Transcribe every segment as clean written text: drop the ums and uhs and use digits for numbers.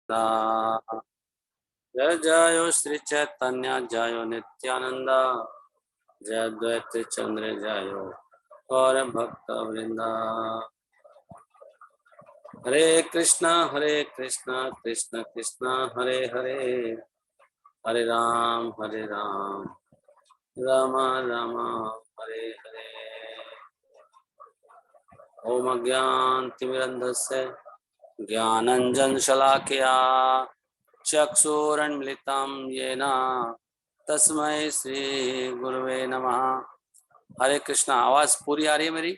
जय जय श्री चैतन्य जय नित्यानंद जय अद्वैत चंद्र जय गौर भक्त वृंदा। हरे कृष्णा कृष्ण कृष्ण हरे हरे, हरे राम राम राम हरे हरे। ओम अज्ञानतिमिरन्धस्य ज्ञानञ्जनशलाकया चक्षुरुन्मिलितं येन तस्मै श्री गुरुवे नमः। हरे कृष्णा। आवाज पूरी आ रही है मेरी?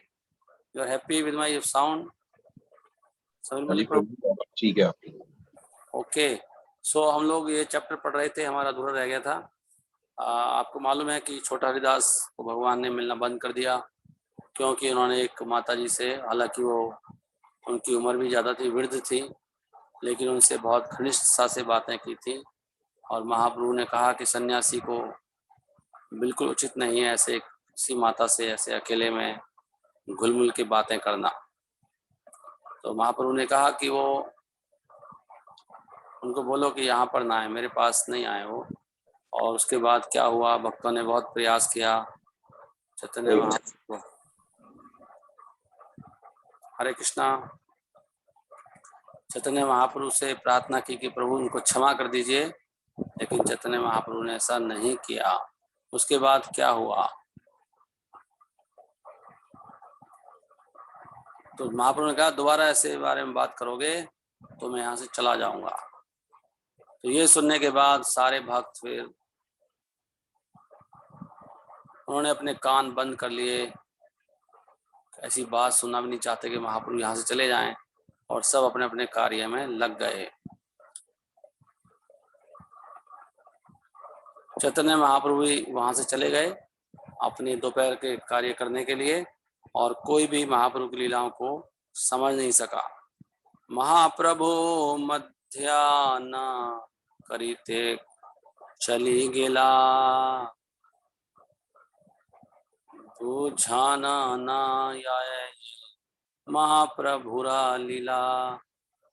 You are happy with my sound? ठीक है। ओके। सो हम लोग ये चैप्टर पढ़ रहे थे, हमारा अधूरा रह गया था। आपको मालूम है कि छोटा हरिदास को भगवान ने मिलना बंद कर दिया, क्योंकि उन्होंने एक माता जी से, हालांकि वो उनकी उम्र भी ज़्यादा थी, वृद्ध थी, लेकिन उनसे बहुत घनिष्ठता से बातें की थी। और महाप्रभु ने कहा कि सन्यासी को बिल्कुल उचित नहीं है ऐसे किसी माता से ऐसे अकेले में घुल मिल के बातें करना। तो महाप्रभु ने कहा कि वो उनको बोलो कि यहाँ पर ना आए, मेरे पास नहीं आए वो। और उसके बाद क्या हुआ, भक्तों ने बहुत प्रयास किया चैतन्य महाप्रभु। हरे कृष्णा। चैतन्य महाप्रभु से प्रार्थना की कि प्रभु उनको क्षमा कर दीजिए, लेकिन चैतन्य महाप्रभु ने ऐसा नहीं किया। उसके बाद क्या हुआ, तो महाप्रभु ने कहा दोबारा ऐसे बारे में बात करोगे तो मैं यहाँ से चला जाऊंगा। तो ये सुनने के बाद सारे भक्त फिर उन्होंने अपने कान बंद कर लिए, ऐसी बात सुनना भी नहीं चाहते कि महाप्रभु यहाँ से चले जाएं, और सब अपने अपने कार्य में लग गए। चैतन्य महाप्रभु भी वहां से चले गए अपने दोपहर के कार्य करने के लिए, और कोई भी महाप्रभु की लीलाओं को समझ नहीं सका। महाप्रभु मध्याह्न करीते चली गेला, बुझाना ना आए महाप्रभुरा लीला।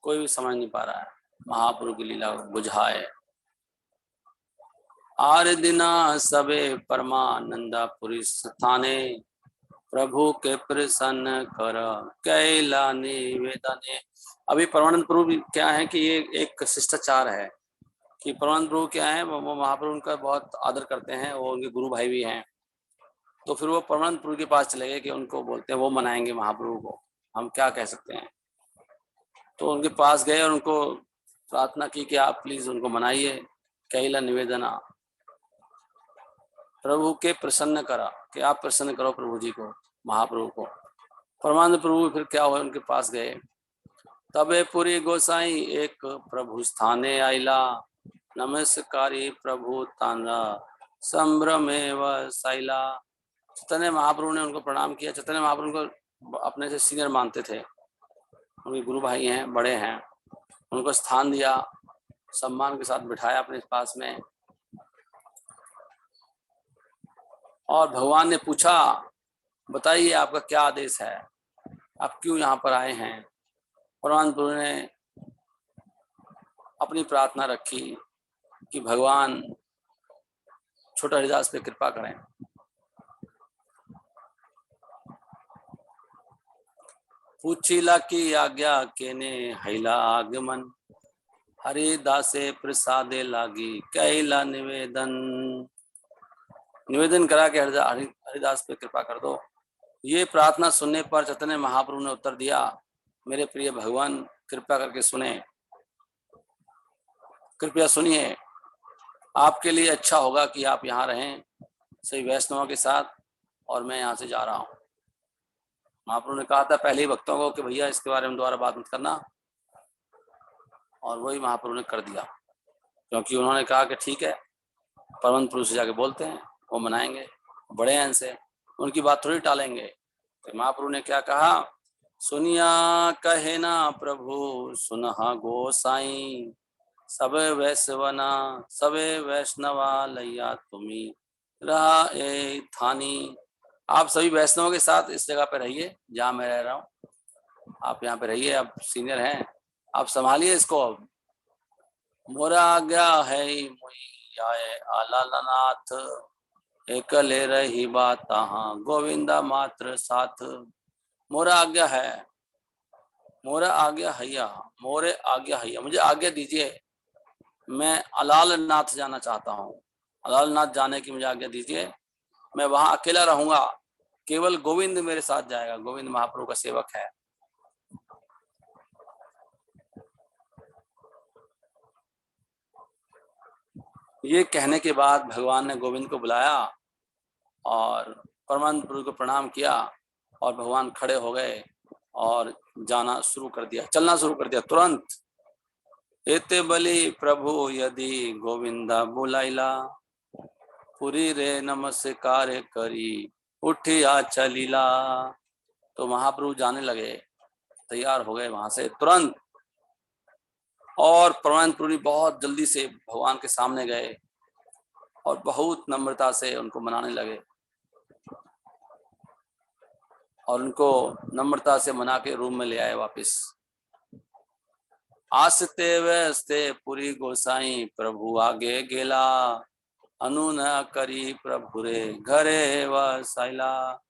कोई भी समझ नहीं पा रहा है महाप्रभु की लीला बुझाए। आर दिना सबे परमानंदापुरी स्थाने, प्रभु के प्रसन्न कर कैला निवेदने। अभी परमानंद प्रभु क्या है कि ये एक शिष्टाचार है कि परमानंद प्रभु क्या है, वो महाप्रभु उनका बहुत आदर करते हैं, वो उनके गुरु भाई भी हैं। तो फिर वो परमानंद प्रभु के पास चले गए कि उनको बोलते हैं वो मनाएंगे महाप्रभु को, हम क्या कह सकते हैं। तो उनके पास गए और उनको प्रार्थना की कि आप प्लीज उनको मनाइए। कैला निवेदना, प्रभु के प्रसन्न करा, कि आप प्रसन्न करो प्रभु जी को, महाप्रभु को। परमानंद प्रभु फिर क्या हुआ, उनके पास गए। तबे पुरी गोसाई एक प्रभु स्थाने आइला, नमस्कारी प्रभु ताना संभ्रमेव साइला। चैतन्य महाप्रभु ने उनको प्रणाम किया। चैतन्य महाप्रभु को अपने से सीनियर मानते थे, उनके गुरु भाई हैं, बड़े हैं। उनको स्थान दिया, सम्मान के साथ बिठाया अपने पास में। और भगवान ने पूछा बताइए आपका क्या आदेश है, आप क्यों यहाँ पर आए हैं। परमानंद प्रभु ने अपनी प्रार्थना रखी कि भगवान छोटा हरिदास पे कृपा करें। पूछिला की आज्ञा केने हैला आगमन, हरिदासे प्रसादे लागी कैला निवेदन। निवेदन करा के हरिदास पे कृपा कर दो। ये प्रार्थना सुनने पर चैतन्य महाप्रभु ने उत्तर दिया, मेरे प्रिय भगवान कृपा करके सुने, कृपया सुनिए। आपके लिए अच्छा होगा कि आप यहाँ रहें सभी वैष्णवों के साथ, और मैं यहाँ से जा रहा हूँ। महाप्रभु ने कहा था पहले ही भक्तों को कि भैया इसके बारे में दोबारा बात मत करना, और वही महाप्रभु ने कर दिया, क्योंकि उन्होंने कहा कि ठीक है, परमंत प्रभु से जाके बोलते हैं, वो मनाएंगे, बड़े हैं इनसे, उनकी बात थोड़ी टालेंगे। तो महाप्रभु ने क्या कहा, सुनिया कहे ना प्रभु सुनहा गोसाई, सबे वैष्णवना सबे वैष्णवा लैया तुम्ही रहा ए थानी। आप सभी वैष्णवों के साथ इस जगह पे रहिए जहाँ मैं रह रहा हूँ, आप यहाँ पे रहिए, आप सीनियर हैं, आप संभालिए इसको। मोरा आज्ञा है मुई आए आलालनाथ, एकले रही बात तहाँ गोविंदा मात्र साथ। मोरा आज्ञा है, मोरा आज्ञा हैया, मोरे आज्ञा हैया, मुझे आज्ञा दीजिए, मैं अलालनाथ जाना चाहता हूँ। अलालनाथ जाने की मुझे आज्ञा दीजिए, मैं वहां अकेला रहूंगा, केवल गोविंद मेरे साथ जाएगा, गोविंद महाप्रभु का सेवक है। ये कहने के बाद भगवान ने गोविंद को बुलाया और परमानंद प्रभु को प्रणाम किया और भगवान खड़े हो गए और जाना शुरू कर दिया, चलना शुरू कर दिया तुरंत। एते बलि प्रभु यदि गोविंदा बुलाइला, पुरी रे नमस्कार करी उठिया चलीला। तो महाप्रभु जाने लगे, तैयार हो गए वहां से तुरंत, और परमानंद प्रभु बहुत जल्दी से भगवान के सामने गए और बहुत नम्रता से उनको मनाने लगे और उनको नम्रता से मना के रूम में ले आए वापस। आस्ते वस्ते पुरी गोसाई प्रभु आगे गेला, अनु न करी प्रभु रे घरे वसाइला।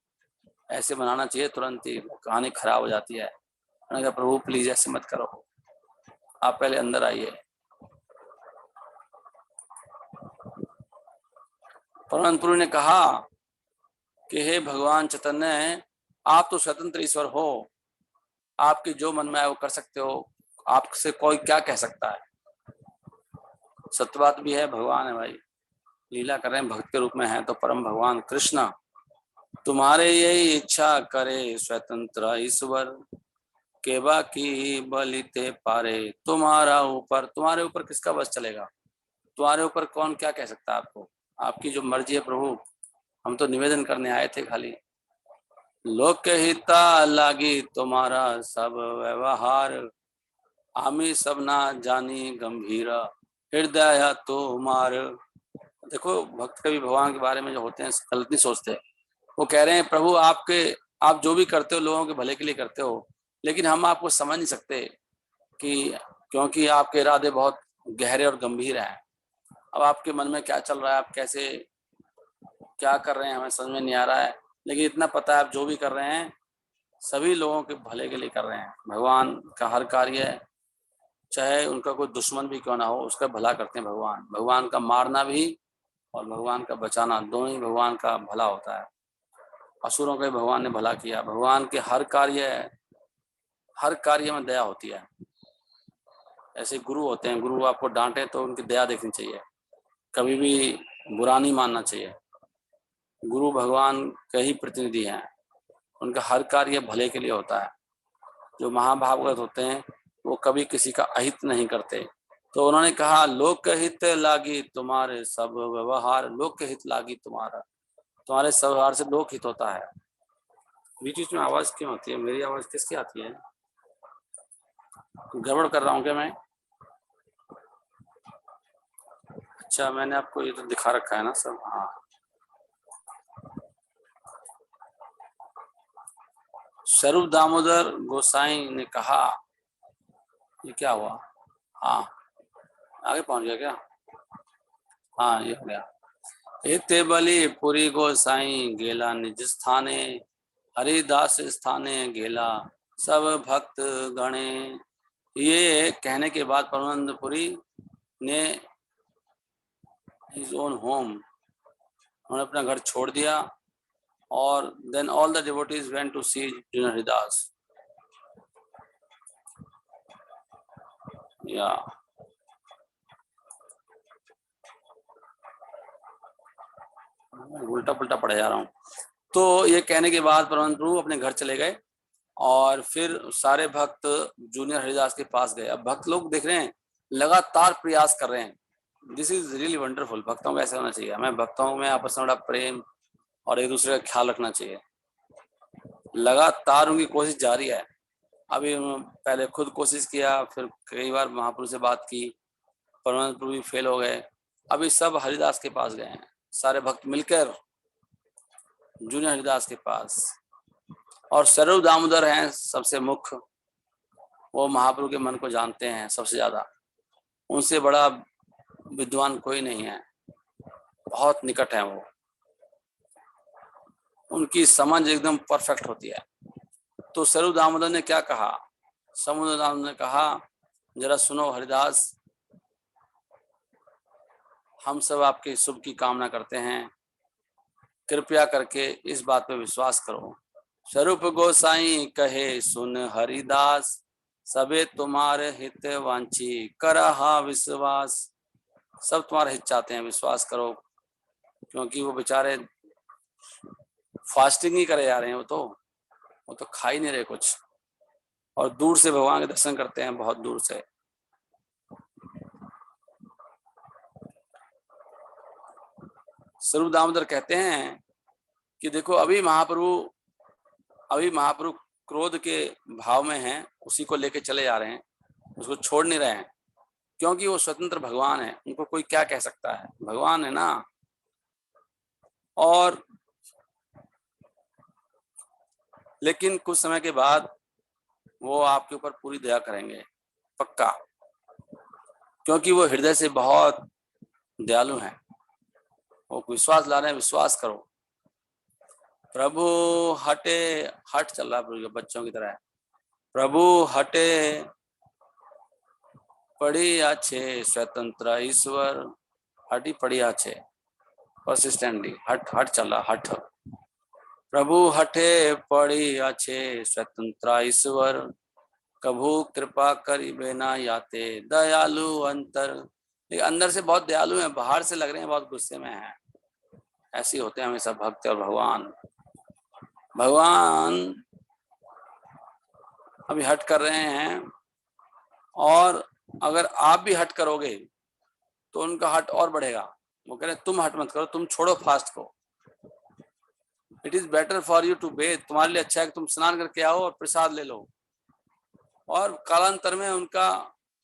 ऐसे मनाना चाहिए, तुरंत ही कहानी खराब हो जाती है। मैंने कहा प्रभु प्लीज ऐसे मत करो, आप पहले अंदर आइए। परमानंद प्रभु ने कहा कि हे भगवान चैतन्य, आप तो स्वतंत्र ईश्वर हो, आपके जो मन में आए वो कर सकते हो, आपसे कोई क्या कह सकता है। सत्य बात भी है, भगवान है भाई, लीला कर रहे हैं, भक्त के रूप में है तो परम भगवान कृष्ण। तुम्हारे यही इच्छा करे स्वतंत्र ईश्वर, केबा की बलिते पारे तुम्हारे ऊपर किसका बस चलेगा, तुम्हारे ऊपर कौन क्या कह सकता है आपको, आपकी जो मर्जी है प्रभु। हम तो निवेदन करने आए थे खाली। लोकहिता लागी तुम्हारा सब व्यवहार, आमी सब ना जानी गंभीर हृदय तुम्हार। देखो भक्त कभी भगवान के बारे में जो होते हैं गलत नहीं सोचते। वो कह रहे हैं प्रभु आप जो भी करते हो लोगों के भले के लिए करते हो, लेकिन हम आपको समझ नहीं सकते कि, क्योंकि आपके इरादे बहुत गहरे और गंभीर हैं। अब आपके मन में क्या चल रहा है, आप कैसे क्या कर रहे हैं, हमें समझ में नहीं आ रहा है, लेकिन इतना पता है आप जो भी कर रहे हैं सभी लोगों के भले के लिए कर रहे हैं। भगवान का हर कार्य, चाहे उनका कोई दुश्मन भी क्यों ना हो, उसका भला करते हैं भगवान। भगवान का मारना भी और भगवान का बचाना दोनों ही भगवान का भला होता है। असुरों का भगवान ने भला किया। भगवान के हर कार्य में दया होती है। ऐसे गुरु होते हैं, गुरु आपको डांटे तो उनकी दया देखनी चाहिए, कभी भी बुरा नहीं मानना चाहिए। गुरु भगवान के ही प्रतिनिधि हैं, उनका हर कार्य भले के लिए होता है। जो महाभागवत होते हैं वो कभी किसी का अहित नहीं करते। तो उन्होंने कहा लोक हित लागी तुम्हारे सब व्यवहार, लोक हित लागी तुम्हारे सब व्यवहार से लोक हित होता है। बीच बीच में आवाज क्यों आती है, मेरी आवाज किसकी आती है, गड़बड़ कर रहा हूँ क्या मैं? अच्छा मैंने आपको ये तो दिखा रखा है ना सब। हाँ, स्वरूप दामोदर गोसाई ने कहा, ये क्या हुआ? हाँ आगे पहुंच गया क्या? हाँ ये हो गया। एते बलि पुरी गोसाई गेला निज स्थाने, हरिदास स्थाने गेला सब भक्त गणे। ये कहने के बाद परमानंदपुरी ने हिज ओन होम, उन्होंने अपना घर छोड़ दिया, और then all the devotees went to see junior Haridas. या उल्टा पुल्टा पढ़ जा रहा हूँ। तो ये कहने के बाद परमानंद प्रभु अपने घर चले गए और फिर सारे भक्त जूनियर हरिदास के पास गए। अब भक्त लोग देख रहे हैं लगातार प्रयास कर रहे हैं। This is really wonderful. भक्तों को ऐसा होना चाहिए। हमें भक्तों में आपस में बड़ा प्रेम और एक दूसरे का ख्याल रखना चाहिए। लगातार उनकी कोशिश जारी है। अभी पहले खुद कोशिश किया, फिर कई बार महाप्रभु से बात की, परमानंद प्रभु भी फेल हो गए। अभी सब हरिदास के पास गए हैं, सारे भक्त मिलकर जूनियर हरिदास के पास। और स्वरूप दामोदर हैं सबसे मुख्य, वो महाप्रभु के मन को जानते हैं सबसे ज्यादा। उनसे बड़ा विद्वान कोई नहीं है, बहुत निकट है वो, उनकी समझ एकदम परफेक्ट होती है। तो स्वरूप दामोदर ने क्या कहा? समुद्र दामोदर ने कहा, जरा सुनो हरिदास, हम सब आपके शुभ की कामना करते हैं, कृपया करके इस बात पे विश्वास करो। स्वरूप गोसाई कहे सुन हरिदास, सबे तुम्हारे हित वांछी करहा विश्वास। सब तुम्हारा हित चाहते हैं, विश्वास करो। क्योंकि वो बेचारे फास्टिंग ही करे जा रहे हैं, वो तो खा ही नहीं रहे कुछ, और दूर से भगवान के दर्शन करते हैं, बहुत दूर से। स्वरूप दामोदर कहते हैं कि देखो, अभी महाप्रभु क्रोध के भाव में हैं, उसी को लेके चले जा रहे हैं, उसको छोड़ नहीं रहे हैं, क्योंकि वो स्वतंत्र भगवान है, उनको कोई क्या कह सकता है, भगवान है ना। और लेकिन कुछ समय के बाद वो आपके ऊपर पूरी दया करेंगे, पक्का, क्योंकि वो हृदय से बहुत दयालु हैं। वो विश्वास ला रहे हैं, विश्वास करो। प्रभु हटे, हट चल रहा है बच्चों की तरह। प्रभु हटे पड़ी अच्छे स्वतंत्र ईश्वर, हटी पड़ी अच्छे, परसिस्टेंटली हट हट चल रहा, हट। प्रभु हटे पड़ी अच्छे स्वतंत्र ईश्वर, कभू कृपा करिबे ना याते दयालु अंतर। अंदर से बहुत दयालु हैं, बाहर से लग रहे हैं बहुत गुस्से में हैं। ऐसे होते हैं हमेशा भक्त और भगवान अभी हट कर रहे हैं, और अगर आप भी हट करोगे तो उनका हट और बढ़ेगा। वो कह रहे तुम हट मत करो, तुम छोड़ो फास्ट को। It is better for you to bathe, तुम्हारे लिए अच्छा है कि तुम स्नान करके आओ और प्रसाद ले लो, और कालांतर में उनका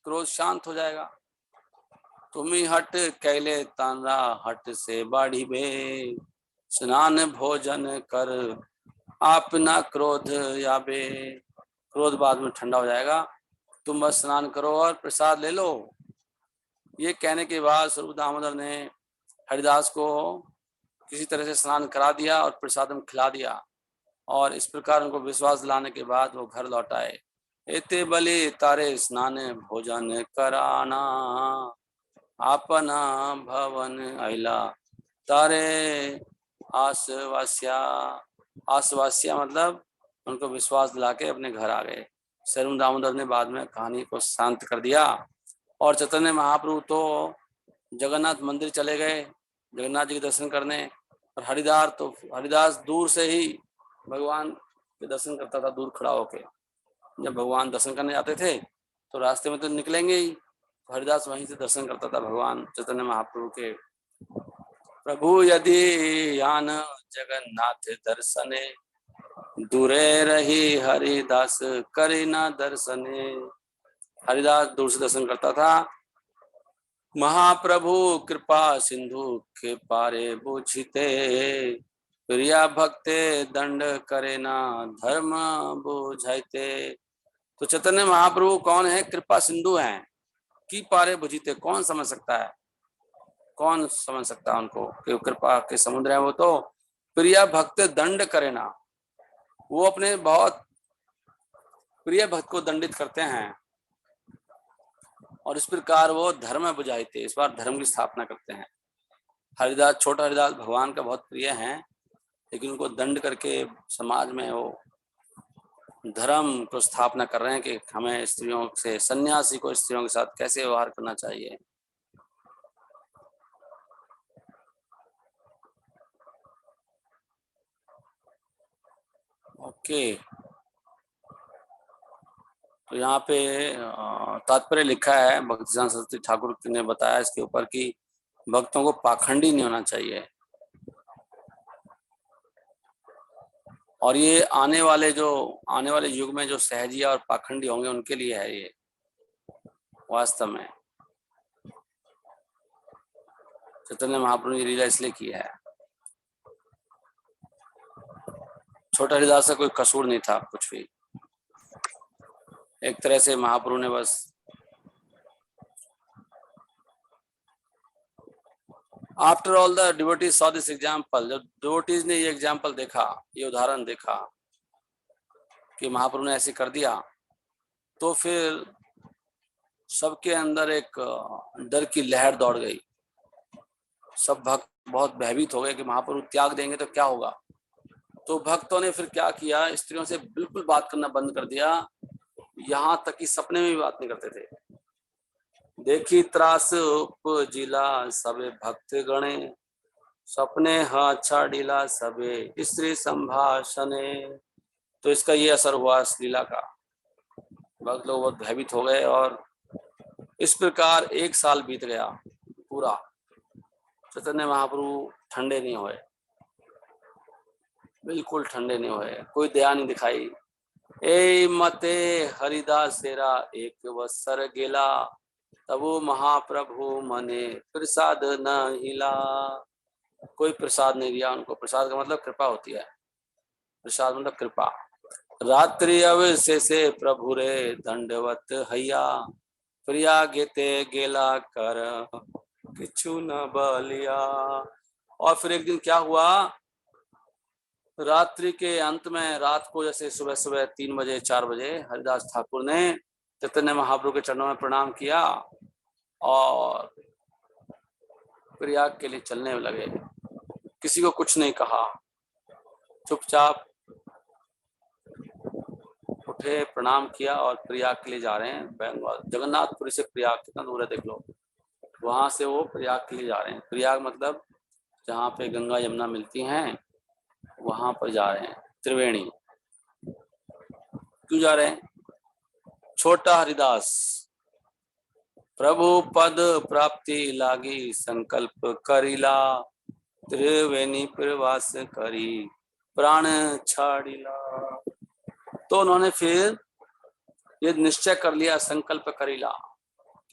क्रोध शांत हो जाएगा। तुम ही हट कैले तांरा हट से बाढ़ी बे, स्नान भोजन कर आप ना क्रोध याबे। क्रोध बाद में ठंडा हो जाएगा, तुम बस स्नान करो और प्रसाद ले लो। ये कहने के बाद स्वरूप दामोदर ने हरिदास को किसी तरह से स्नान करा दिया और प्रसादम खिला दिया, और इस प्रकार उनको विश्वास दिलाने के बाद वो घर लौट आए। एते बलि तारे स्नान भोजन कराना, अपना भवन अला तारे आसवास्या। आसवास्या मतलब उनको विश्वास दिला के अपने घर आ गए। स्वरूप दामोदर ने बाद में कहानी को शांत कर दिया, और चैतन्य महाप्रभु तो जगन्नाथ मंदिर चले गए जगन्नाथ जी के दर्शन करने, और हरिदास दूर से ही भगवान के दर्शन करता था, दूर खड़ा होके। जब भगवान दर्शन करने जाते थे तो रास्ते में तो निकलेंगे ही, तो हरिदास वहीं से दर्शन करता था भगवान चैतन्य महाप्रभु के। प्रभु यदि यान जगन्नाथ दर्शने, दूरे रही हरिदास करे ना दर्शने। हरिदास दूर से दर्शन करता था। महाप्रभु कृपा सिंधु के पारे बुझते, प्रिया भक्ते दंड करे ना धर्म बुझाइते। तो चैतन्य महाप्रभु कौन है? कृपा सिंधु हैं, की पारे बुझीते। कौन समझ सकता है, कौन समझ सकता है उनको कि कृपा के समुद्र है वो। तो प्रिया भक्त दंड करे ना, वो अपने बहुत प्रिय भक्त को दंडित करते हैं, और इस प्रकार वो धर्म बुझाई थे, इस बार धर्म की स्थापना करते हैं। हरिदास, छोटा हरिदास भगवान का बहुत प्रिय हैं, लेकिन उनको दंड करके समाज में वो धर्म को स्थापना कर रहे हैं कि हमें स्त्रियों से, सन्यासी को स्त्रियों के साथ कैसे व्यवहार करना चाहिए। ओके, तो यहाँ पे तात्पर्य लिखा है, भक्तिसिद्धांत सरस्वती ठाकुर ने बताया इसके ऊपर कि भक्तों को पाखंडी नहीं होना चाहिए। और ये आने वाले युग में जो सहजिया और पाखंडी होंगे उनके लिए है ये, वास्तव में चैतन्य महाप्रभु ने लीला इसलिए की है। छोटा हरिदास का कोई कसूर नहीं था कुछ भी, एक तरह से महाप्रभु ने बस after all the devotees saw this example, जब डिवोटीज ने ये एग्जाम्पल देखा, ये उदाहरण देखा कि महाप्रभु ने ऐसे कर दिया, तो फिर सबके अंदर एक डर की लहर दौड़ गई। सब भक्त बहुत भयभीत हो गए कि महाप्रभु त्याग देंगे तो क्या होगा। तो भक्तों ने फिर क्या किया, स्त्रियों से बिल्कुल बात करना बंद कर दिया, यहाँ तक कि सपने में भी बात नहीं करते थे। देखी त्रास उपजिला सबे भक्त गणे, सपने हा छाड़िला सबे स्त्री संभाषणे। तो इसका ये असर हुआ इस लीला का, भक्त लोग बहुत भयभीत हो गए और इस प्रकार 1 साल बीत गया पूरा। चैतन्य महाप्रभु ठंडे नहीं हुए, बिल्कुल ठंडे नहीं हुए, कोई दया नहीं दिखाई। ए मते हरिदास तेरा 1 वत्सर गेला, तबो महाप्रभु मने प्रसाद न हिला। कोई प्रसाद नहीं दिया उनको। प्रसाद का मतलब कृपा होती है, प्रसाद मतलब कृपा। रात्रि अवशेषे प्रभु रे दंडवत हैया, प्रिया गेते गेला कर किछु न बलिया। और फिर एक दिन क्या हुआ, रात्रि के अंत में, रात को जैसे सुबह सुबह 3 बजे 4 बजे हरिदास ठाकुर ने चैतन्य महाप्रभु के चरणों में प्रणाम किया और प्रयाग के लिए चलने लगे। किसी को कुछ नहीं कहा, चुपचाप उठे, प्रणाम किया और प्रयाग के लिए जा रहे हैं। बेंगल जगन्नाथपुरी से प्रयाग कितना दूर है देख लो, वहां से वो प्रयाग के लिए जा रहे हैं। प्रयाग मतलब जहाँ पे गंगा यमुना मिलती हैं वहां पर जा रहे हैं, त्रिवेणी। क्यों जा रहे हैं? छोटा हरिदास प्रभु पद प्राप्ति लागी, संकल्प करिला, त्रिवेणी प्रवास करी प्राण छाड़िला। तो उन्होंने फिर ये निश्चय कर लिया, संकल्प करिला,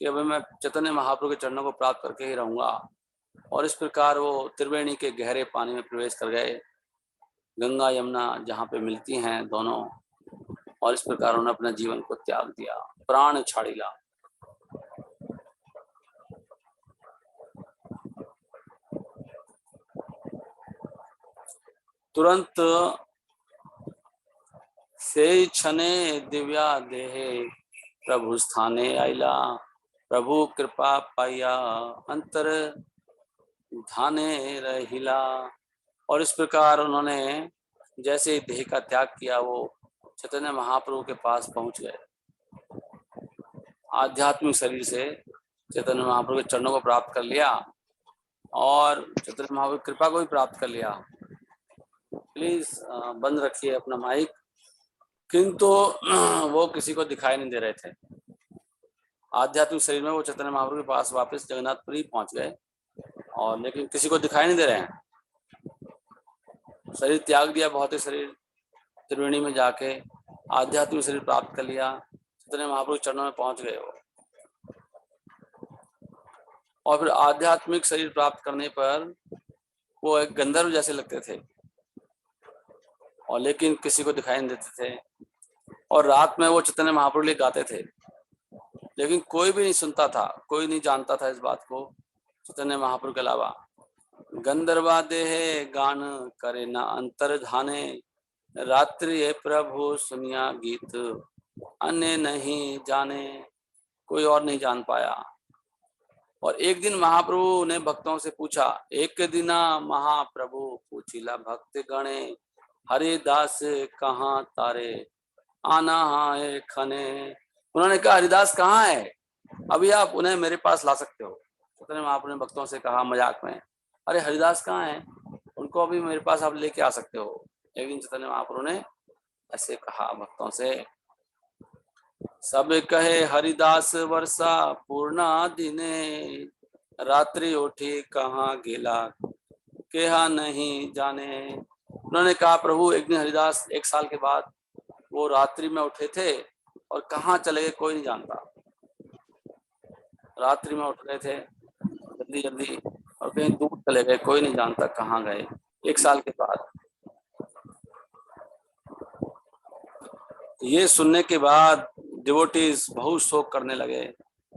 कि अभी मैं चैतन्य महाप्रभु के चरणों को प्राप्त करके ही रहूंगा। और इस प्रकार वो त्रिवेणी के गहरे पानी में प्रवेश कर गए, गंगा यमुना जहाँ पे मिलती हैं दोनों, और इस प्रकार उन्होंने अपने जीवन को त्याग दिया, प्राण छाड़िला। तुरंत से क्षणे दिव्या देहे प्रभु स्थाने आइला, प्रभु कृपा पाइया अंतर धाने रहिला। और इस प्रकार उन्होंने जैसे देह का त्याग किया, वो चैतन्य महाप्रभु के पास पहुंच गए। आध्यात्मिक शरीर से चैतन्य महाप्रभु के चरणों को प्राप्त कर लिया और चैतन्य महाप्रभु की कृपा को भी प्राप्त कर लिया। प्लीज बंद रखिए अपना माइक। किंतु वो किसी को दिखाई नहीं दे रहे थे। आध्यात्मिक शरीर में वो चैतन्य महाप्रभु के पास वापस जगन्नाथपुरी पहुंच गए, और लेकिन किसी को दिखाई नहीं दे रहे हैं। शरीर त्याग दिया, भौतिक शरीर, त्रिवेणी में जाके आध्यात्मिक शरीर प्राप्त कर लिया, चैतन्य महाप्रभु चरणों में पहुंच गए वो। और फिर आध्यात्मिक शरीर प्राप्त करने पर वो एक गंधर्व जैसे लगते थे, और लेकिन किसी को दिखाई नहीं देते थे। और रात में वो चैतन्य महाप्रभु लिए गाते थे, लेकिन कोई भी नहीं सुनता था, कोई नहीं जानता था इस बात को चैतन्य महाप्रभु के अलावा। गंधर्वा देहे गान करे न अंतर धाने, रात्रि प्रभु सुनिया गीत अन्य नहीं जाने। कोई और नहीं जान पाया। और एक दिन महाप्रभु ने भक्तों से पूछा, एक दिना महाप्रभु पूछिला भक्त गणे, हरिदास कहाँ तारे आना है खने। उन्होंने कहा, हरिदास कहाँ है, अभी आप उन्हें मेरे पास ला सकते हो। चैतन्य महाप्रभु ने भक्तों से कहा मजाक में, अरे हरिदास कहाँ है, उनको अभी मेरे पास आप लेके आ सकते हो। लेकिन चैतन्य महाप्रभु ने ऐसे कहा भक्तों से। सब कहे हरिदास वर्षा पूर्णा दिने, रात्रि उठी कहाँ गेला केहा नहीं जाने। उन्होंने कहा, प्रभु एक दिन हरिदास 1 साल के बाद वो रात्रि में उठे थे और कहाँ चले गए कोई नहीं जानता। रात्रि में उठ गए थे जल्दी जल्दी और कहीं दूर चले गए, कोई नहीं जानता कहाँ गए 1 साल के बाद। ये सुनने के बाद डिवोटीज बहुत शोक करने लगे।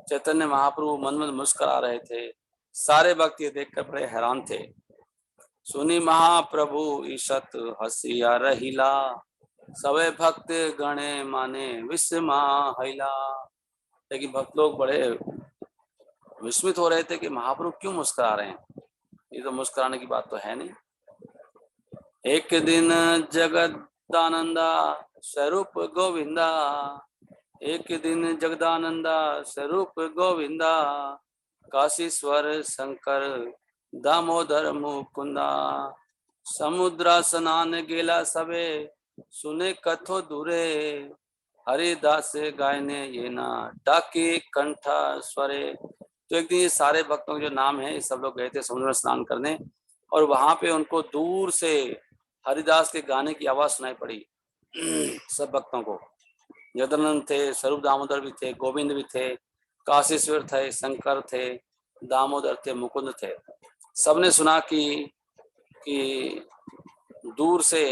चैतन्य महाप्रभु मन में मुस्कुरा रहे थे, सारे भक्त ये देखकर बड़े हैरान थे। सुनी महाप्रभु ईशत हसिया रहिला, सवे भक्त गणे माने विस्मा हिला। लेकिन भक्त लोग बड़े विस्मित हो रहे थे कि महाप्रभु क्यों मुस्कुरा रहे हैं, ये तो मुस्कुराने की बात तो है नहीं। एक दिन जगदानंदा स्वरूप गोविंदा, एक दिन जगदानंदा स्वरूप गोविंदा, काशीश्वर शंकर दामोदर मुकुंदा, समुद्र स्नान गेला सबे सुने कथो दूरे, हरिदास गायने ये ना डाके कंठा स्वरे। तो एक दिन ये सारे भक्तों के जो नाम है, ये सब लोग गए थे समुद्र में स्नान करने, और वहां पे उनको दूर से हरिदास के गाने की आवाज सुनाई पड़ी। सब भक्तों को, जगदानंद थे, स्वरूप दामोदर भी थे, गोविंद भी थे, काशीश्वर थे, शंकर थे, दामोदर थे, मुकुंद थे। सबने सुना कि दूर से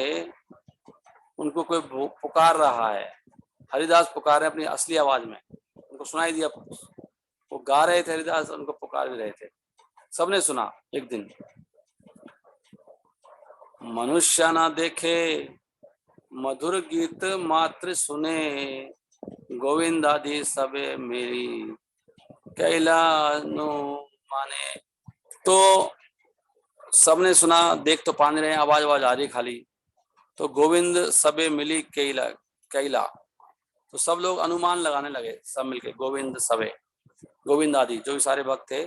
उनको कोई पुकार रहा है, हरिदास पुकार रहे अपनी असली आवाज में। उनको सुनाई दिया, वो गा रहे थे हरिदास, उनको पुकार भी रहे थे। सबने सुना। एक दिन मनुष्य ना देखे मधुर गीत मात्र सुने, गोविंद आदि सबे मेरी कैला नो माने। तो सबने सुना, देख तो पाने रहे, आवाज आ रही खाली। तो गोविंद सबे मिली कैला, कैला, तो सब लोग अनुमान लगाने लगे, सब मिलके गोविंद सबे, गोविंद आदि जो भी सारे भक्त थे,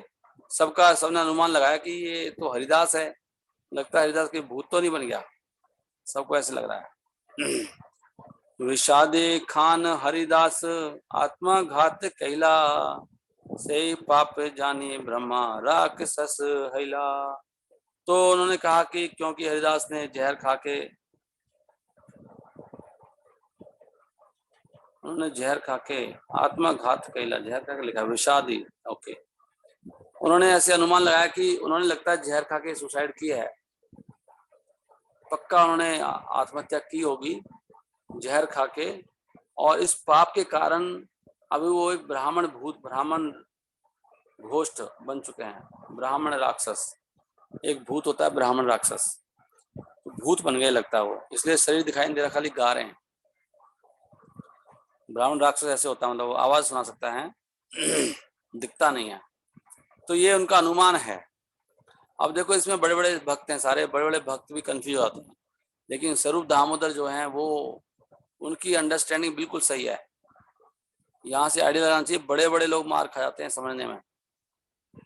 सबने अनुमान लगाया कि ये तो हरिदास है, लगता है हरिदास के भूत तो नहीं बन गया। सबको ऐसे लग रहा है। विषादे खान हरिदास आत्मघात कैला, से पाप जानी ब्रह्मा राक्षस हैला। तो उन्होंने कहा कि क्योंकि हरिदास ने जहर खा के, उन्होंने जहर खा के आत्मघात कैला, जहर खा के लिखा विषादी, ओके। उन्होंने ऐसे अनुमान लगाया कि उन्होंने लगता है जहर खा के सुसाइड की है, पक्का उन्होंने आत्महत्या की होगी जहर खा के, और इस पाप के कारण अभी वो एक ब्राह्मण भूत, ब्राह्मण घोष्ट बन चुके हैं, ब्राह्मण राक्षस। एक भूत होता है ब्राह्मण राक्षस, तो भूत बन गए लगता है वो, इसलिए शरीर दिखाई नहीं दे रहा, खाली गा रहे हैं। ब्राह्मण राक्षस ऐसे होता है, मतलब वो आवाज सुना सकता है, दिखता नहीं है। तो ये उनका अनुमान है। अब देखो इसमें बड़े बड़े भक्त हैं, सारे बड़े बड़े भक्त भी कंफ्यूज होते हैं, लेकिन स्वरूप दामोदर जो हैं वो, उनकी अंडरस्टैंडिंग बिल्कुल सही है। यहाँ से आइडिया लगाना चाहिए, बड़े बड़े लोग मार खा जाते हैं समझने में,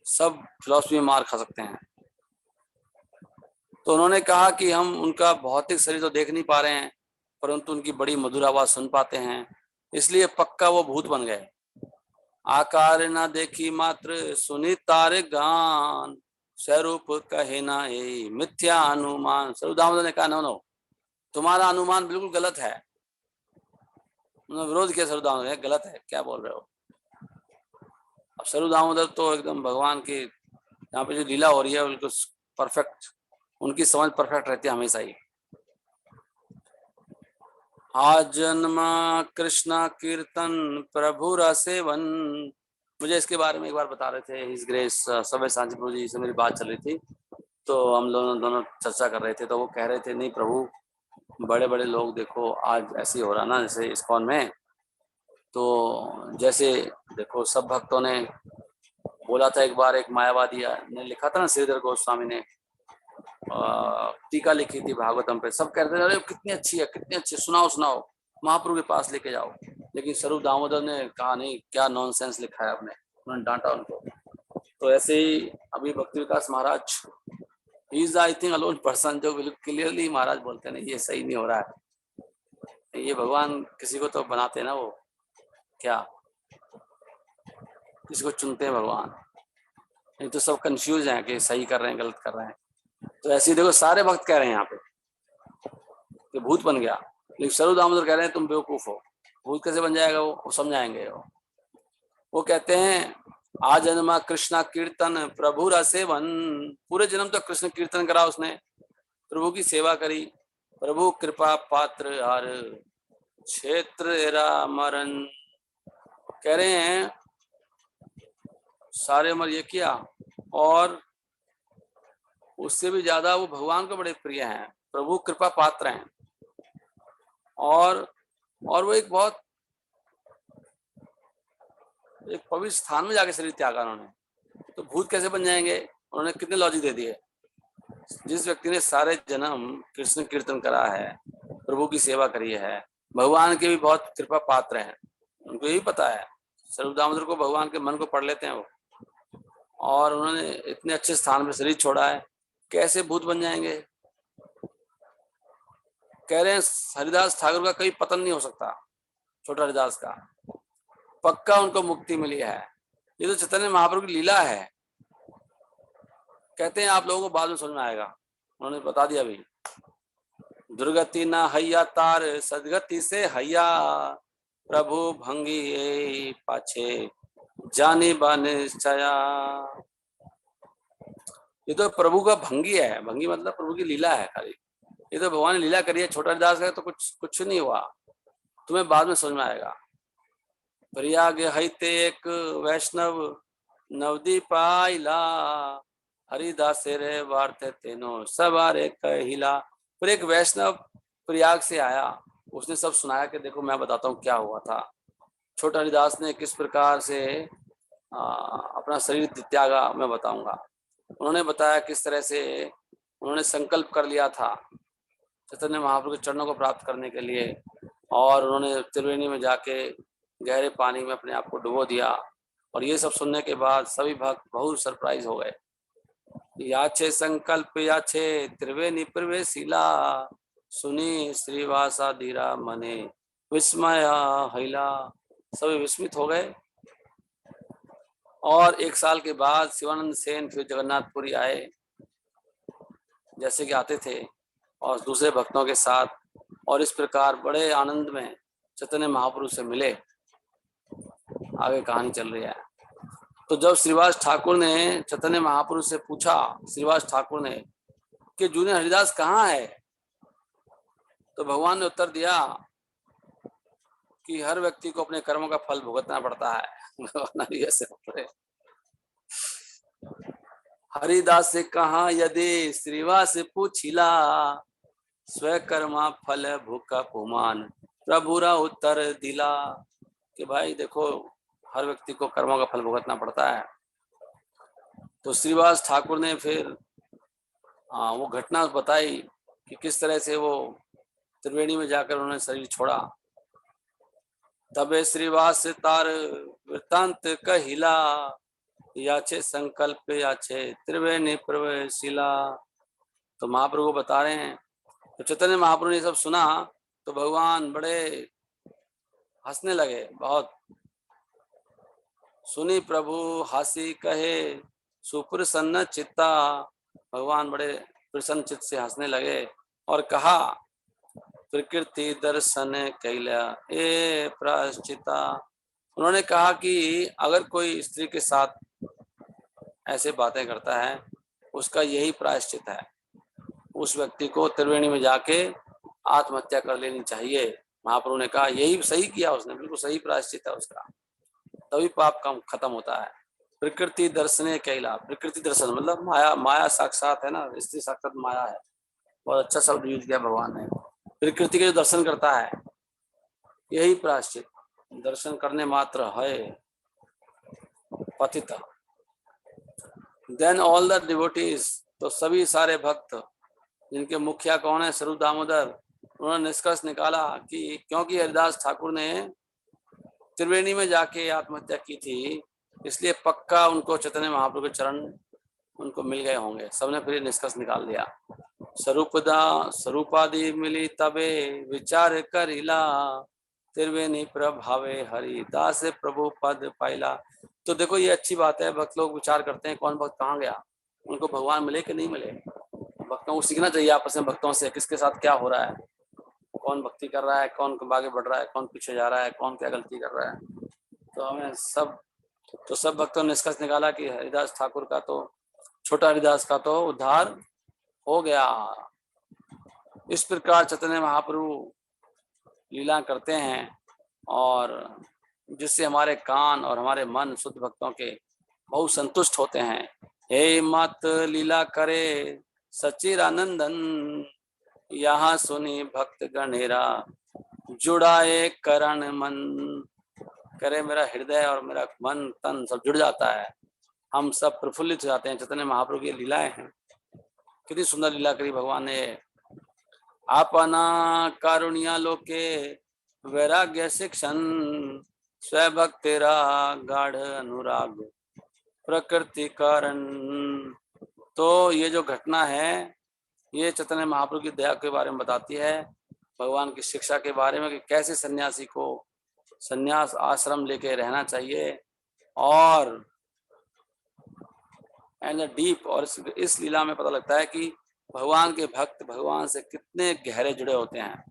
सब फिलॉसफी में मार खा सकते हैं। तो उन्होंने कहा कि हम उनका भौतिक शरीर तो देख नहीं पा रहे हैं, परंतु उनकी बड़ी मधुर आवाज सुन पाते हैं, इसलिए पक्का वो भूत बन गए। आकार न देखी मात्र सुनी तारे गान, स्वरूप कहे ना ये मिथ्या अनुमान। स्वरूप दामोदर ने कहा नो, तुम्हारा अनुमान बिल्कुल गलत है। उन्होंने विरोध किया, स्वरूप दामोदर गलत है, क्या बोल रहे हो। अब स्वरूप दामोदर तो एकदम भगवान की यहाँ पे जो लीला हो रही है बिल्कुल परफेक्ट, उनकी समझ परफेक्ट रहती है हमेशा ही। आज जन्मा कृष्णा कीर्तन प्रभु रसेवन, मुझे इसके बारे में एक बार बता रहे थे हिज ग्रेस सभ्य सांची प्रभु जी से मेरी बात चल रही थी, तो हम दोनों चर्चा कर रहे थे, तो वो कह रहे थे नहीं प्रभु, बड़े बड़े लोग देखो आज ऐसे ही हो रहा ना, जैसे इस्कॉन में, तो जैसे देखो सब भक्तों ने बोला था, एक बार एक मायावादी ने लिखा था ना, श्रीधर गोस्वामी ने टीका लिखी थी भागवतम पे, सब कह रहे थे अरे कितनी अच्छी है, कितनी अच्छी, सुनाओ महाप्रभु के पास लेके जाओ। लेकिन स्वरूप दामोदर ने कहा नहीं, क्या नॉनसेंस लिखा है आपने, उन्होंने डांटा उनको। तो ऐसे ही अभी Bhakti Vikas Maharaj, he is I think alone person, जो क्लियरली महाराज बोलते हैं ये सही नहीं हो रहा है, ये भगवान किसी को तो बनाते हैं ना, वो क्या किसी को चुनते हैं भगवान, नहीं तो सब कंफ्यूज हैं कि सही कर रहे हैं गलत कर रहे हैं। तो ऐसे ही देखो सारे भक्त कह रहे हैं यहाँ पे कि भूत बन गया, लेकिन स्वरूप दामोदर कह रहे हैं तुम बेवकूफ हो, भूत कैसे बन जाएगा, वो समझाएंगे। वो कहते हैं आज जन्मा कृष्णा कीर्तन प्रभु रसेवन, पूरे जन्म तक कृष्ण कीर्तन करा उसने, प्रभु की सेवा करी, प्रभु कृपा पात्र हर क्षेत्र मरण। कह रहे हैं सारे उम्र ये किया, और उससे भी ज्यादा वो भगवान को बड़े प्रिय हैं, प्रभु कृपा पात्र हैं। और वो एक बहुत एक पवित्र स्थान में जाके शरीर त्यागा उन्होंने, तो भूत कैसे बन जाएंगे? उन्होंने कितने लॉजिक दे दिए। जिस व्यक्ति ने सारे जन्म कृष्ण कीर्तन करा है, प्रभु की सेवा करी है, भगवान के भी बहुत कृपा पात्र हैं, उनको यही पता है। स्वरूप दामोदर को भगवान के मन को पढ़ लेते हैं वो, और उन्होंने इतने अच्छे स्थान में शरीर छोड़ा है, कैसे भूत बन जाएंगे? कह रहे हैं हरिदास ठाकुर का कहीं पतन नहीं हो सकता, छोटा हरिदास का पक्का उनको मुक्ति मिली है। ये तो चैतन्य महाप्रभु की लीला है। कहते हैं आप लोगों को बाद में समझ में आएगा, उन्होंने बता दिया अभी। दुर्गति न हैया तार सदगति से हैया, प्रभु भंगी पाछे जानी बन निश्चया। ये तो प्रभु का भंगी है, भंगी मतलब प्रभु की लीला है खाली। ये तो भगवान ने लीला करी है, छोटा हरिदास है तो कुछ नहीं हुआ, तुम्हें बाद में समझ में आएगा। प्रयाग हईते एक वैष्णव नवदीप आइला, हरिदास रे वार्ते तेनो सवारे कहिला। फिर एक वैष्णव प्रयाग से आया, उसने सब सुनाया कि देखो मैं बताता हूँ क्या हुआ था, छोटा हरिदास ने किस प्रकार से अपना शरीर त्यागा, मैं बताऊंगा। उन्होंने बताया किस तरह से उन्होंने संकल्प कर लिया था चैतन्य महाप्रभु के चरणों को प्राप्त करने के लिए, और उन्होंने त्रिवेणी में जाके गहरे पानी में अपने आप को डुबो दिया। और ये सब सुनने के बाद सभी भक्त बहुत सरप्राइज हो गए। याचे संकल्प याचे त्रिवेणी प्रवेशिला, सुनी श्रीवासा धीरा मने विस्मय हिला। सभी विस्मित हो गए। और एक साल के बाद शिवानंद सेन फिर जगन्नाथपुरी आए, जैसे कि आते थे, और दूसरे भक्तों के साथ, और इस प्रकार बड़े आनंद में चैतन्य महाप्रभु से मिले। आगे कहानी चल रही है। तो जब श्रीवास ठाकुर ने चैतन्य महाप्रभु से पूछा, श्रीवास ठाकुर ने, कि जूनियर हरिदास कहाँ है, तो भगवान ने उत्तर दिया कि हर व्यक्ति को अपने कर्मों का फल भुगतना पड़ता है। हरिदास से कहा यदि श्रीवास पूछिला, स्वकर्मा फल भूखा पुमान प्रभुरा उत्तर दिला। कि भाई देखो हर व्यक्ति को कर्मों का फल भुगतना पड़ता है। तो श्रीवास ठाकुर ने फिर वो घटना बताई कि किस तरह से वो त्रिवेणी में जाकर उन्होंने शरीर छोड़ा। तबे श्रीवास तार वृत्तांत कहिला, याचे संकल्प याचे त्रिवेणी प्रवेशिला। तो महाप्रभु बता रहे हैं, तो चैतन्य महाप्रभु ने सब सुना तो भगवान बड़े हंसने लगे बहुत। सुनी प्रभु हासी कहे सुप्रसन्न चित्ता, भगवान बड़े प्रसन्न चित्त से हंसने लगे और कहा प्रकृति दर्शन कैला ए प्रायश्चिता। उन्होंने कहा कि अगर कोई स्त्री के साथ ऐसे बातें करता है उसका यही प्रायश्चित है, उस व्यक्ति को त्रिवेणी में जाके आत्महत्या कर लेनी चाहिए। महाप्रभु ने कहा यही सही किया उसने, बिल्कुल सही प्रायश्चित है उसका, तभी पाप कम खत्म होता है। प्रकृति दर्शने कैला, प्रकृति दर्शन मतलब माया, माया साक्षात है ना, स्त्री साक्षात माया है। बहुत अच्छा शब्द यूज किया भगवान ने। प्रकृति के जो दर्शन करता है यही प्रायश्चित, दर्शन करने मात्र है पतित। देन ऑल द डिवोटीज, तो सभी सारे भक्त जिनके मुखिया कौन है, स्वरूप दामोदर, उन्होंने निष्कर्ष निकाला कि क्योंकि हरिदास ठाकुर ने त्रिवेणी में जाके आत्महत्या की थी, इसलिए पक्का उनको चैतन्य महाप्रभु के चरण उनको मिल गए होंगे। सबने फिर निष्कर्ष निकाल दिया। स्वरूपादि मिली तबे विचार करिला, त्रिवेणी प्रभावे हरिदास प्रभु पद पाइला। तो देखो ये अच्छी बात है, भक्त लोग विचार करते हैं कौन भक्त कहाँ गया, उनको भगवान मिले कि नहीं मिले। भक्तों को सीखना चाहिए आपस में भक्तों से, किसके साथ क्या हो रहा है, कौन भक्ति कर रहा है, कौन आगे बढ़ रहा है, कौन पीछे जा रहा है, कौन क्या गलती कर रहा है। तो हमें सब भक्तों ने निष्कर्ष निकाला कि हरिदास ठाकुर का तो, छोटा हरिदास का तो उद्धार हो गया। इस प्रकार चैतन्य महाप्रभु लीला करते हैं, और जिससे हमारे कान और हमारे मन शुद्ध भक्तों के बहुत संतुष्ट होते हैं। हे मत लीला करे सच्चिदानंदन, यहाँ सुनी भक्त गणेरा जुड़ाए करण मन। करे मेरा हृदय और मेरा मन तन सब जुड़ जाता है, हम सब प्रफुल्लित हो जाते हैं। चैतन्य महाप्रभु की लीलाएं हैं, कितनी सुंदर लीला करी भगवान ने। अपना कारुण्या लोके वैराग्य शिक्षण, स्वभक्त तेरा गाढ़ अनुराग प्रकृति कारण। तो ये जो घटना है ये चैतन्य महाप्रभु की दया के बारे में बताती है, भगवान की शिक्षा के बारे में कि कैसे सन्यासी को सन्यास आश्रम लेके रहना चाहिए। और एंड डीप, और इस लीला में पता लगता है कि भगवान के भक्त भगवान से कितने गहरे जुड़े होते हैं।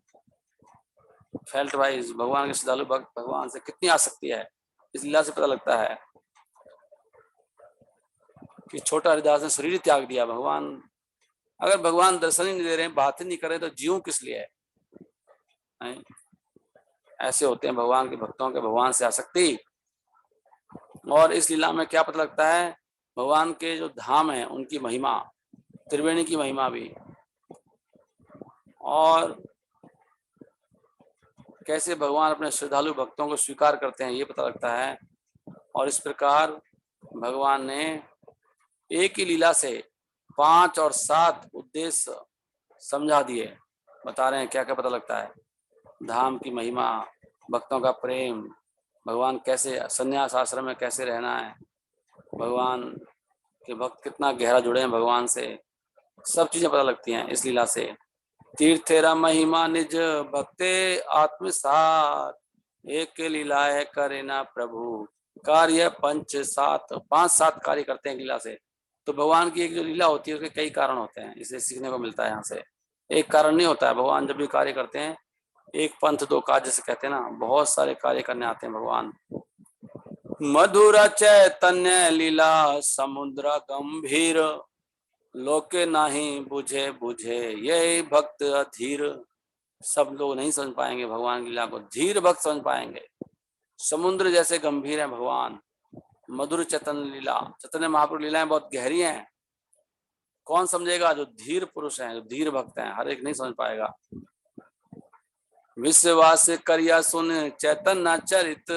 फेल्ट वाइज भगवान के श्रद्धालु भक्त भगवान से कितनी आसक्ति है, इस लीला से पता लगता है कि छोटा हरिदास ने शरीर त्याग दिया। भगवान अगर भगवान दर्शन ही नहीं दे रहे हैं, बात ही नहीं कर रहे, तो जीव किस लिए है? ऐसे होते हैं भगवान के भक्तों के भगवान से आसक्ति। और इस लीला में क्या पता लगता है, भगवान के जो धाम है उनकी महिमा, त्रिवेणी की महिमा भी, और कैसे भगवान अपने श्रद्धालु भक्तों को स्वीकार करते हैं ये पता लगता है। और इस प्रकार भगवान ने एक ही लीला से 5 और 7 उद्देश्य समझा दिए। बता रहे हैं क्या क्या पता लगता है, धाम की महिमा, भक्तों का प्रेम, भगवान कैसे संन्यास आश्रम में कैसे रहना है, भगवान के भक्त कितना गहरा जुड़े हैं भगवान से, सब चीजें पता लगती हैं इस लीला से। तीर्थेरा महिमा निज भक्ते आत्मसात, एक लीला है करे ना प्रभु कार्य 5-7 कार्य करते हैं लीला से। तो भगवान की एक जो लीला होती है उसके कई कारण होते हैं, इसे सीखने को मिलता है यहाँ से। एक कारण नहीं होता है, भगवान जब भी कार्य करते हैं एक पंथ दो काज जैसे कहते हैं ना, बहुत सारे कार्य करने आते हैं भगवान। मधुर चैतन्य लीला समुद्र गंभीर, लोके नहीं बुझे बुझे ये भक्त अधीर। सब लोग नहीं समझ पाएंगे भगवान की लीला को, धीर भक्त समझ पाएंगे। समुद्र जैसे गंभीर है भगवान, मधुर चैतन्य लीला, चैतन्य महाप्रभु लीलाएं बहुत गहरी हैं। कौन समझेगा? जो धीर पुरुष हैं, जो धीर भक्त हैं, हर एक नहीं समझ पाएगा। विश्वास करिया सुन चैतन्य चरित,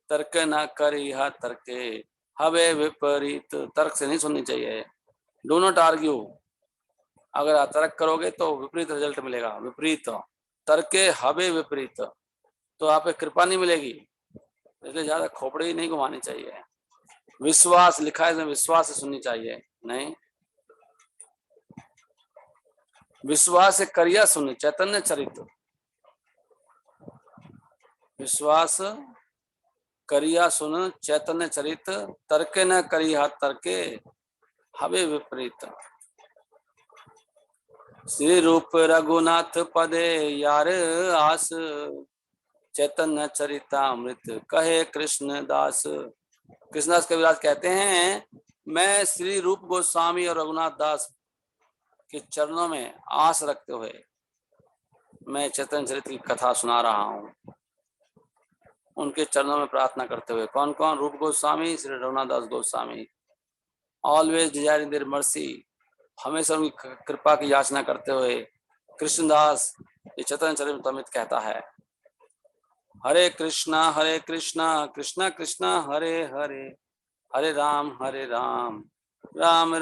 तर्क न करिया तर्के हवे विपरीत। तर्क से नहीं सुननी चाहिए, डू नॉट आर्ग्यू। अगर आप तर्क करोगे तो विपरीत रिजल्ट मिलेगा, विपरीत। तर्के हवे विपरीत, तो आप कृपा नहीं मिलेगी, इसलिए ज्यादा खोपड़ी नहीं घुमानी चाहिए। विश्वास लिखा है, विश्वास से सुननी चाहिए, नहीं विश्वास से करिया सुन चैतन्य चरित, विश्वास करिया सुन चैतन्य चरित, तर्के न करिया तर्के हवे विपरीत। श्री रूप रघुनाथ पदे यार आस, चैतन्य चरितामृत कहे कृष्ण दास। कृष्णदास कविराज कहते हैं, मैं श्री रूप गोस्वामी और रघुनाथ दास के चरणों में आस रखते हुए मैं चैतन्य चरित्र की कथा सुना रहा हूँ, उनके चरणों में प्रार्थना करते हुए। कौन कौन? Rup Goswami, Shri Raghunath Das Goswami. Always desiring their mercy, हमेशा उनकी कृपा की याचना करते हुए कृष्णदास ये चैतन्य चरितामृत कहता है। हरे कृष्णा कृष्णा कृष्णा हरे हरे, हरे राम राम राम